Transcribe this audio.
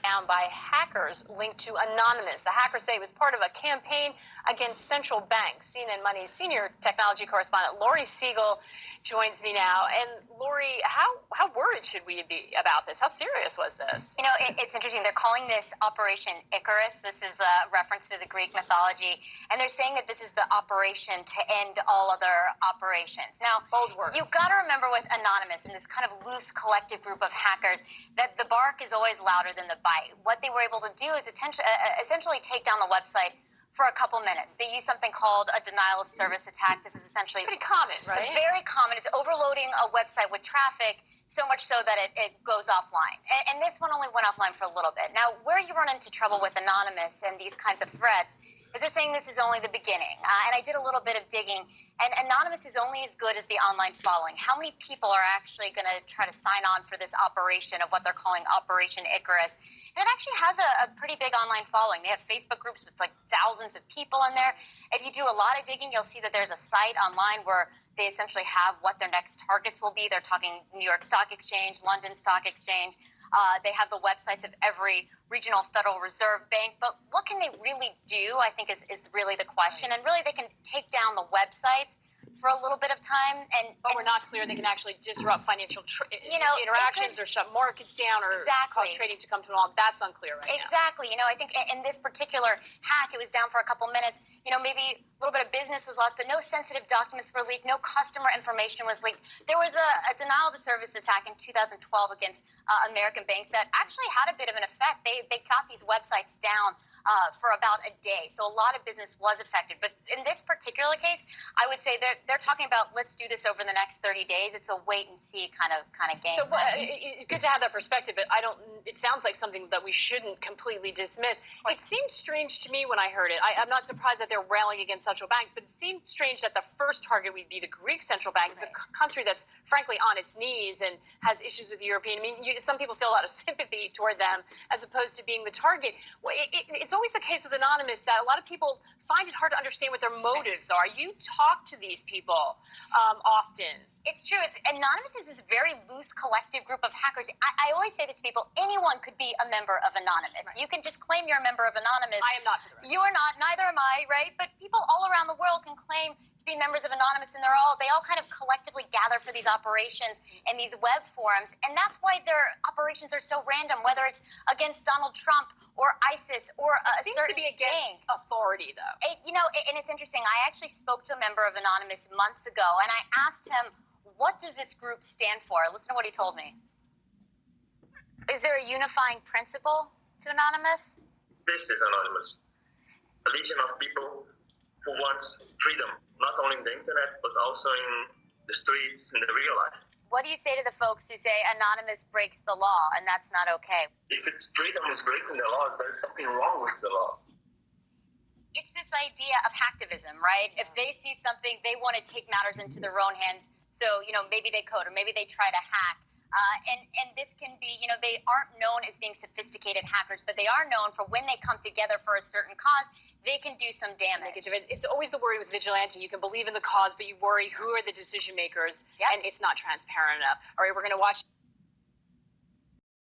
Down by hackers linked to Anonymous. The hackers say it was part of a campaign against central banks. CNN Money's senior technology correspondent Lori Siegel joins me now. And Lori, how worried should we be about this? How serious was this? You know, it's interesting. They're calling this Operation Icarus. This is a reference to the Greek mythology. And they're saying that this is the operation to end all other operations. Now, bold words. You've got to remember with Anonymous and this kind of loose collective group of hackers that the bark is always louder than the bite. What they were able to do is essentially take down the website for a couple minutes. They use something called a denial of service attack. This is essentially pretty common, right? It's very common. It's overloading a website with traffic so much so that it goes offline. And this one only went offline for a little bit. Now, where you run into trouble with Anonymous and these kinds of threats is they're saying this is only the beginning. And I did a little bit of digging, and Anonymous is only as good as the online following. How many people are actually going to try to sign on for this operation of what they're calling Operation Icarus? And it actually has a pretty big online following. They have Facebook groups with like thousands of people in there. If you do a lot of digging, you'll see that there's a site online where they essentially have what their next targets will be. They're talking New York Stock Exchange, London Stock Exchange. They have the websites of every regional Federal Reserve bank. But what can they really do, I think, is really the question. And really, they can take down the websites for a little bit of time. But we're not clear they can actually disrupt financial interactions or shut markets down or cause trading to come to an all. That's unclear right now. Exactly. You know, I think in this particular hack, it was down for a couple minutes. You know, maybe a little bit of business was lost, but no sensitive documents were leaked. No customer information was leaked. There was a denial of service attack in 2012 against American banks that actually had a bit of an effect. They got these websites down for about a day. So a lot of business was affected. But in this particular case, I would say they're talking about let's do this over the next 30 days. It's a wait and see kind of game. So it's good to have that perspective, but it sounds like something that we shouldn't completely dismiss. It seemed strange to me when I heard it. I'm not surprised that they're railing against central banks, but it seemed strange that the first target would be the Greek central bank, the country that's frankly on its knees and has issues with the European. I mean, some people feel a lot of sympathy toward them as opposed to being the target. It's always the case with Anonymous that a lot of people find it hard to understand what their motives are. You talk to these people often. It's true. Anonymous is this very loose collective group of hackers. I always say this to people, anyone could be a member of Anonymous. Right. You can just claim you're a member of Anonymous. I am not. You are not, neither am I, right? But people all around the world can claim to be members of Anonymous, and they all kind of collectively gather for these operations and these web forums, and that's why their operations are so random, whether it's against Donald Trump or ISIS or a seems certain to be against authority, though. And it's interesting. I actually spoke to a member of Anonymous months ago, and I asked him, what does this group stand for? Listen to what he told me. Is there a unifying principle to Anonymous? This is Anonymous. A legion of people who wants freedom, not only in the internet, but also in the streets, in the real life. What do you say to the folks who say Anonymous breaks the law, and that's not okay? If it's freedom is breaking the law, there's something wrong with the law. It's this idea of hacktivism, right? If they see something, they want to take matters into their own hands. So, maybe they code or maybe they try to hack. And this can be, they aren't known as being sophisticated hackers, but they are known for when they come together for a certain cause, they can do some damage. It's always the worry with vigilante. You can believe in the cause, but you worry who are the decision makers, and it's not transparent enough. All right, we're going to watch.